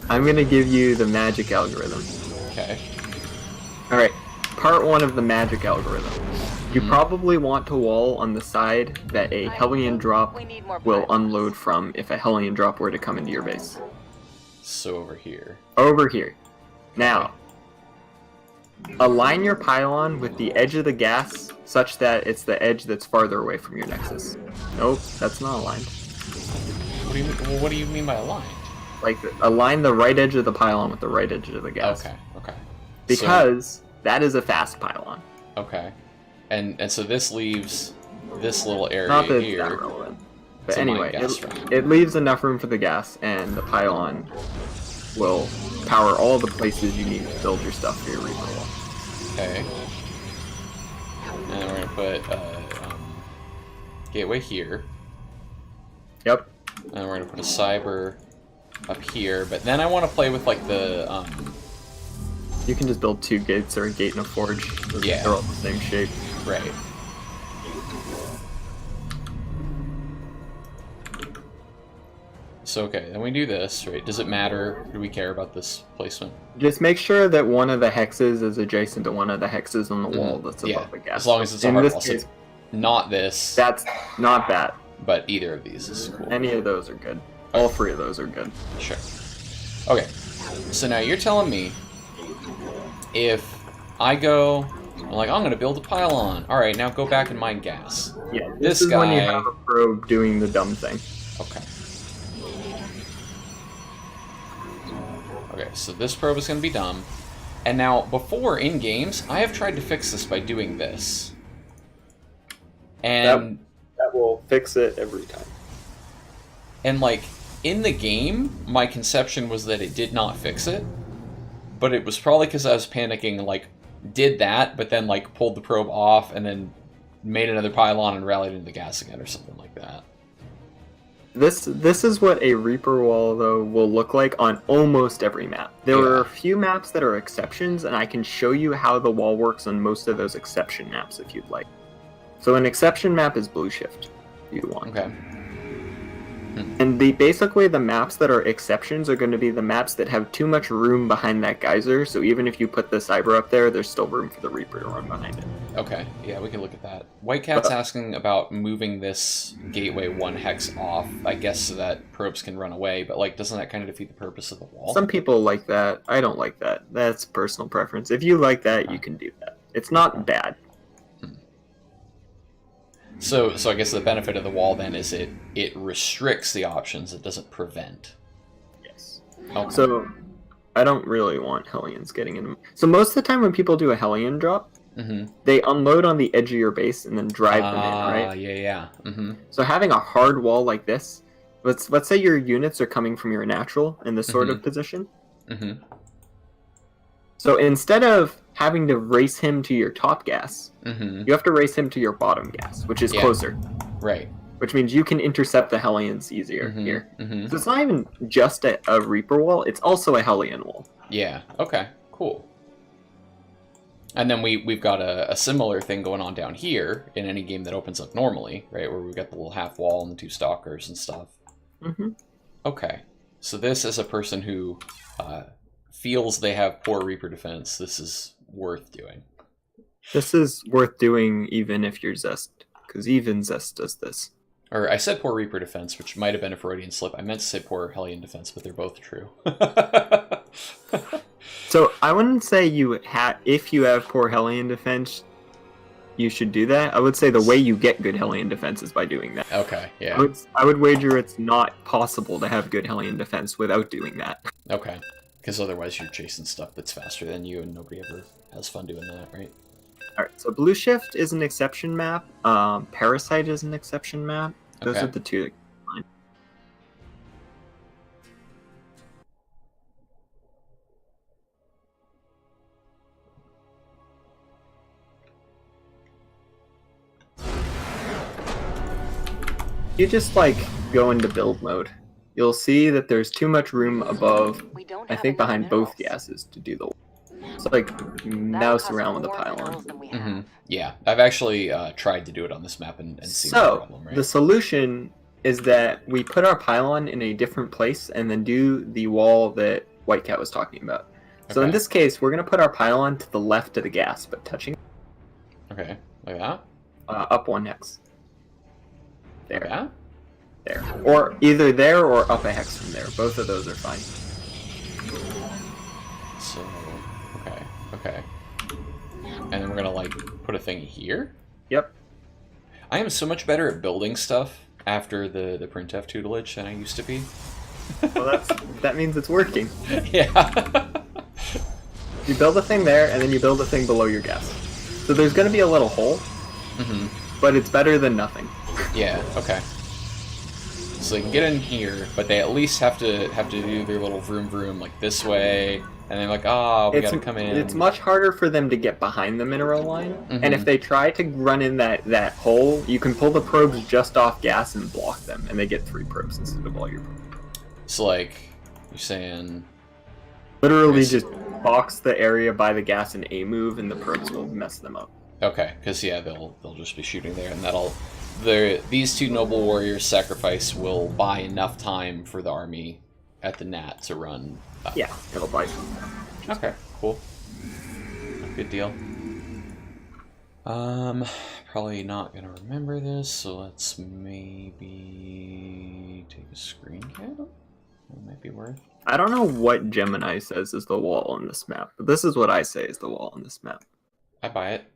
I'm going to give you the magic algorithm. Okay. Alright, part 1 of the magic algorithm. You probably want to wall on the side that a Hellion drop will unload from if a Hellion drop were to come into your base. So over here. Over here. Now, align your pylon with the edge of the gas such that it's the edge that's farther away from your nexus. Nope, that's not aligned. What do you mean by aligned? Like, align the right edge of the pylon with the right edge of the gas. Okay. Because that is a fast pylon. Okay. And so this leaves this little area Not that here. it's that relevant. But anyway, it leaves enough room for the gas, and the pylon will power all the places you need to build your stuff for your Reaper wall. Okay. And then we're going to put gateway here. Yep. And we're going to put a cyber up here. But then I want to play with, like, the... You can just build 2 gates or a gate and a forge. Yeah. They're all the same shape. Right. So, okay, then we do this, right? Does it matter? Do we care about this placement? Just make sure that one of the hexes is adjacent to one of the hexes on the wall that's above the gas. As long as it's a hard wall. So not this. That's not bad. But either of these is cool. Any of those are good. All 3 of those are good. Sure. Okay. So now you're telling me if I go, I'm like, I'm going to build a pylon. All right, now go back and mine gas. Yeah, this is guy... when you have a probe doing the dumb thing. Okay. Okay, so this probe is going to be dumb. And now, before, in games, I have tried to fix this by doing this. And... That will fix it every time. And, like, in the game, my conception was that it did not fix it. But it was probably because I was panicking, like, did that, but then, like, pulled the probe off, and then made another pylon and rallied into the gas again, or something like that. This is what a Reaper wall, though, will look like on almost every map. There are a few maps that are exceptions, and I can show you how the wall works on most of those exception maps if you'd like. So an exception map is Blue Shift, if you want. Okay. And basically the maps that are exceptions are going to be the maps that have too much room behind that geyser, so even if you put the Cyber up there, there's still room for the Reaper to run behind it. Okay, yeah, we can look at that. Whitecat's asking about moving this Gateway 1 hex off, I guess so that probes can run away, but, like, doesn't that kind of defeat the purpose of the wall? Some people like that. I don't like that. That's personal preference. If you like that, you can do that. It's not bad. So I guess the benefit of the wall then is it restricts the options, it doesn't prevent. Yes. Okay. So I don't really want Hellions getting in. So most of the time when people do a Hellion drop, they unload on the edge of your base and then drive them in, right? Yeah. So having a hard wall like this, let's say your units are coming from your natural in this sort of position. So instead of having to race him to your top gas, you have to race him to your bottom gas, which is closer. Right. Which means you can intercept the Hellions easier here. So it's not even just a Reaper wall, it's also a Hellion wall. Yeah, okay, cool. And then we've got a similar thing going on down here in any game that opens up normally, right? Where we've got the little half wall and the 2 stalkers and stuff. Okay, so this is a person who feels they have poor Reaper defense. This is worth doing. This is worth doing even if you're Zest, because even Zest does this. Or I said poor Reaper defense, which might have been a Freudian slip. I meant to say poor Hellion defense, but they're both true. So I wouldn't say if you have poor Hellion defense, you should do that. I would say the way you get good Hellion defense is by doing that. Okay, yeah. I would wager it's not possible to have good Hellion defense without doing that. Okay, because otherwise you're chasing stuff that's faster than you, and nobody ever has fun doing that, right? Alright, so Blue Shift is an exception map. Parasite is an exception map. Those are the 2. You just, like, go into build mode. You'll see that there's too much room above, I think behind both gases to do the... So, like, mouse around with the pylon. Yeah, I've actually tried to do it on this map and seen the problem, right? The solution is that we put our pylon in a different place and then do the wall that White Cat was talking about. So in Okay. this case, we're going to put our pylon to the left of the gas, but touching Okay, like that? up 1 hex. There. Like that? There. Or either there or up a hex from there. Both of those are fine. So, okay. And then we're gonna, like, put a thing here? Yep. I am so much better at building stuff after the printf tutelage than I used to be. Well, that means it's working. Yeah. You build a thing there, and then you build a thing below your gas. So there's going to be a little hole, but it's better than nothing. Yeah, okay. So they can get in here, but they at least have to do their little vroom vroom like this way, and they're like, we gotta come in. It's much harder for them to get behind the mineral line, and if they try to run in that hole, you can pull the probes just off gas and block them, and they get 3 probes instead of all your probes. So, like, you're saying... Literally just box the area by the gas and A move, and the probes will mess them up. Okay, because, yeah, they'll just be shooting there, and that'll... These 2 noble warriors' sacrifice will buy enough time for the army at the Nat to run. Yeah, it'll buy some time. Okay, cool. Good deal. Probably not gonna remember this, so let's maybe take a screen cap. That might be worth. I don't know what Gemini says is the wall on this map, but this is what I say is the wall on this map. I buy it.